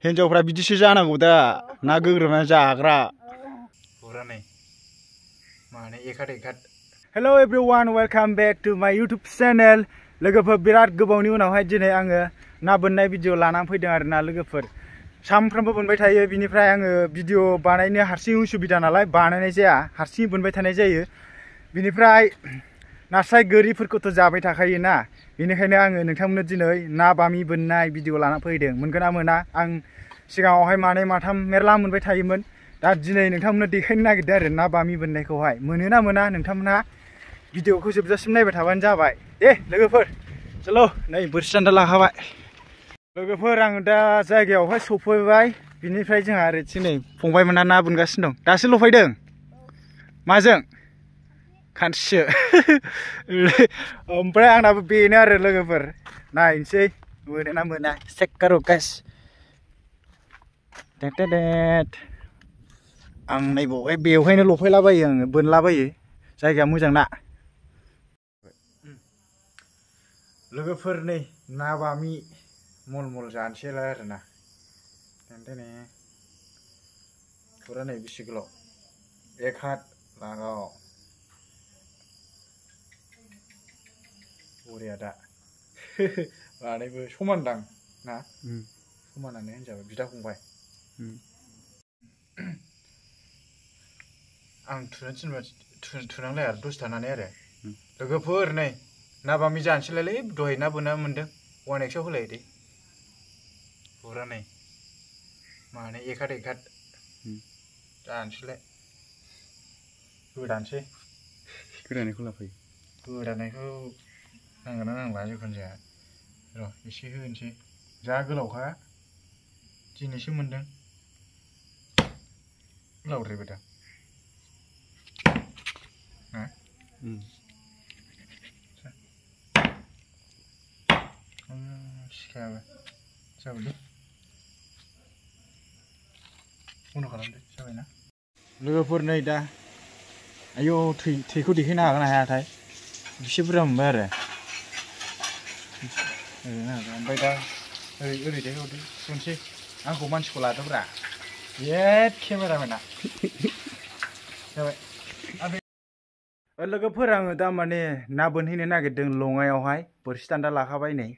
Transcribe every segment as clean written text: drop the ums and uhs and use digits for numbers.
हिन्जावफ्रा बिदिसो जानांगौ दा ना गोग्रोमना जाग्रा फुरा नै माने एकाट एकाट। Hello everyone, welcome back to my YouTube channel. लोगोफोर बिराद गोबावनि उनावहाय दिनै आङो ना बोननाय भिडिअ लानानै फैदों आरो ना लोगोफोर। सानफ्रामबो बोनबाय थायो, बिनिफ्राय आङो भिडिअ बानायनो हारसिं उसुबिदा नालाय बानायनाय जाया, हारसिं बोनबाय थानाय जायो। बिनिफ्राय नास्राय गोरिफोरखौथ' जाबाय थाखायो ना, बेनिखायनो आङो नोंथांमोननो दिनै ना बामि बोननाय भिडिअ लाना फैदों। मोनगोन ना मोना, आं सिगाङावहाय मानै माथाम मेरला मोनबाय थायोमोन, दा दिनै नोंथांमोननो देखायनो नागिरदों आरो ना बामि बोननायखौहाय। मोनोना मोना नोंथांमोनहा भिडिअखौ जोबजासिम नायबाय थाबानो जाबाय। दे लोगोफोर चलो, नै बोरसि दान्दा लाखाबाय। लोगोफोर आङो दा जायगायावहाय सफैबाय, बिनिफ्राय जोंहा ओरैथिं नै फंबायमोनहा ना बोनगासिनो दं। दासो लफायदों? माजों? खानस्रिसो। ओमफ्राय आंनाबो बेनो आरो लोगोफोर, नायनोसै मोनो ना मोना। चेक करो गाइस। आं नैबावहाय बेवहायनो लफायलाबायो, आङो बोनलाबायो, जायगाया मोजां ना। लोगोफोर नै ना बामि मल जानोसैलाय आरो ना। फुरा नै बेसे गोलाव, एक हात लागाव। बरिया दा। लानायबो समानदां ना? समानानो होनजाबाय बिदा फंबाय। आं थुनो थिनबा थुनांलाय आरो दसे थानानै आरो। लोगोफोर नै ना बामि जानोसैलायलै, दहाय ना बोना मोनदों। 1x होलाय दे फुरा नै माने एकाट एकाट जानोसैलाय। गोदानोसै, गोदानायखौ लाफायो। गोदानायखौ नांगोना नांला जिखुनु जाया र' एसे होनोसै। जा गोलावखा, दिनैसो मोनदों। लावद्रायबाय दा ना? सिखायाबो जाबायलै, बन्द' खालामदो, जाबायना। लोगोफोर नै दा आयौ थैखौ देखायनो हागोन ना हायाथाय, एसे बुरजा मोनबाय आरो। ओमफ्राय दा ओरै देखायहरदो, थुनोसै। आंखौ मानसिखौ लादोब्रा, ये केमेरामेना। जाबाय। लोगोफोर आङो दा माने ना बोनहैनो नागिरदों लङायावहाय, बोरसि दान्दा लाखाबाय नै।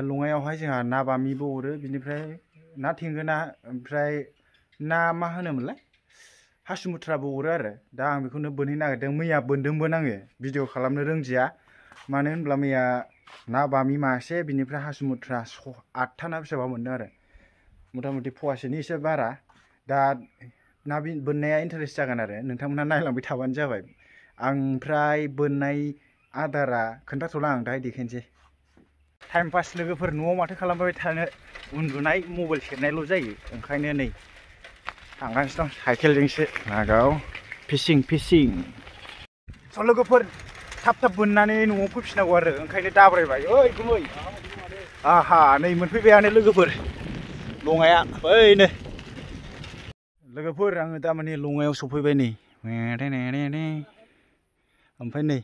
लङायावहाय जोंहा ना बामिबो अरो, बिनिफ्राय ना थेंगोना, ओमफ्राय ना मा होनोमोनलाय, हासुमुथ्राबो अरो आरो। दा आं बेखौनो बोनहैनो नागिरदों। मैया बोनदोंमोन आङो, भिडिअ खालामनो रोंदिया। मानो होनब्ला मैया ना बामि मासे, बिनिफ्राय हासुमुथ्रा 8था ना बेसेबा मोनदों आरो, मथा मथि फवासेनि एसे बारा। दा ना बोननाया इन्टारेस्ट जागोन आरो, नोंथांमोनहा नायलांबाय थाबानो जाबाय। ओमफ्राय बोननाय आदारा खोन्थाथ'ला, आं दाहाय देखायनोसै। टाइम पास लोगोफोर, न'आव माथो खालामबाय थानो, उन्दुनाय मबाइल सेरनायल' जायो। ओंखायनो नै थांगासिनो दं साइकेलजोंसो लागाव फिसिं। स' लोगोफोर थाब थाब बोननानै न'आव फैफिननांगौ आरो, ओंखायनो दाब्रायबाय। ओइ गुमै, आहा नै मोनफैबायानो लोगोफोर लङाया, बैनो। लोगोफोर आङो दा माने लङायाव सफैबाय नै। ओमफ्राय नै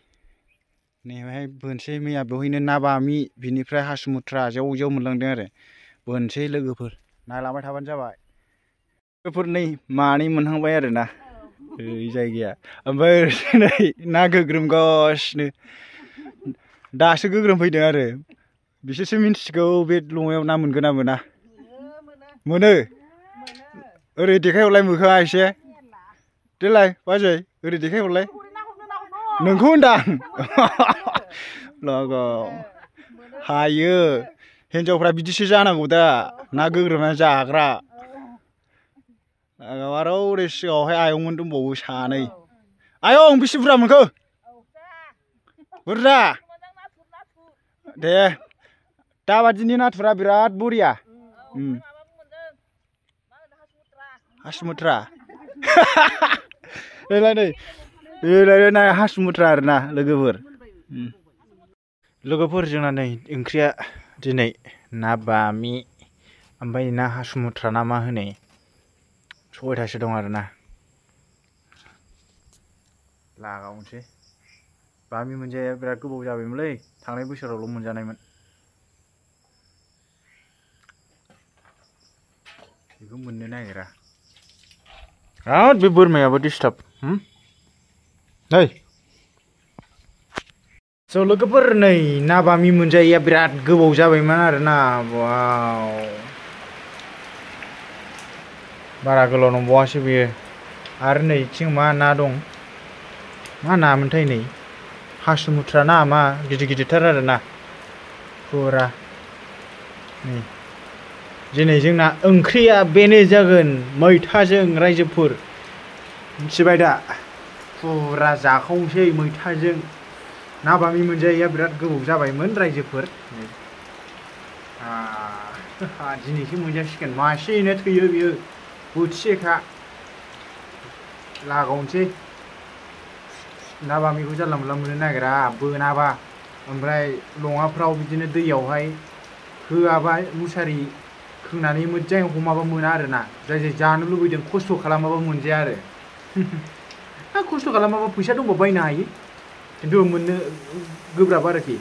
बेहाय बोनसै। मैया बेवहायनो ना बामि, बिनिफ्राय हासुमुथ्रा जेव मोनलांदों आरो। बोनसै लोगोफोर, नायलांबाय थाबानो जाबाय। लोगोफोर नै मानै मोनहांबाय आरो ना, ओइ जायगाया। ओमफ्राय नै ना गोग्रोमगासिनो, दासो गोग्रोमफैदों आरो। बिसोरसो मिन्थिगौ बे लङायाव ना मोनगोन ना मोना। मोनो। ओरै देखायहरलाय मोखाङा एसे, देलाय बाजै ओरै देखायहरलाय। नोंखौ होनदां। लागाव हायो, हिन्जावफ्रा बिदिसो जानांगौ दा, ना गोग्रोमना जाग्रा। आरो ओरै सिगाङावहाय आयंमोन दंबावो सानै। आयं बेसे बुरजा मोनखो? बुरजा दे, दाबादिनि नाथुरा बिराद बरिया। हासुमुथ्रा। बेलाय ना हासुमुथ्रा आरो ना लोगोफोर। लोगोफोर जोंना नै ओंख्रिया दिनै ना बामि, ओमफ्राय ना हासुमुथ्रा ना मा होनो, सयथासो दं आरो ना। लागावनोसै। बामि मोनजाया बिराद गोबाव जाबायमोनलै, थांनाय बोसोरावल' मोनजानायमोन। बेखौ मोननो नागिरा आरो बे बोरमायाबो डिस्टार्ब नै स' लोगोफोर नै ना बामि मोनजायैया बिराद गोबाव जाबायमोन आरोना वाव बारा गोलाव नंबावासो बेयो आरो नै थिं मा ना दं मा नामोनथाय नै हासुमुथ्रा ना मा गिदिर गिदिरथार आरोना फुरा नै दिनै जोंना ओंख्रिया बेनो जागोन मैथाजों रायजोफोर मिथिबाय दा फुरा जाखावसै मैथाजों ना बामि मोनजायैया बिराद गोबाव जाबायमोन रायजोफोर दिनैसो मोनजासिगोन मासेयैनो थैयो बियो बोथिसेखा लागावनोसै ना बामिखौ जानला मोनला मोननो नागिरा बोनाबा ओमफ्राय लङाफ्राव बिदिनो दैयावहाय होआबा मुसारि खोंनानै मोजाङै हमाबा मोना आरोना जाय जाय जानो लुबैदों खस्थ' खालामाबा मोनजाया आरो खस्थ' खालामाबा फैसा दंबा बायनो हायो खिन्थु मोननो गोब्राब आरोखि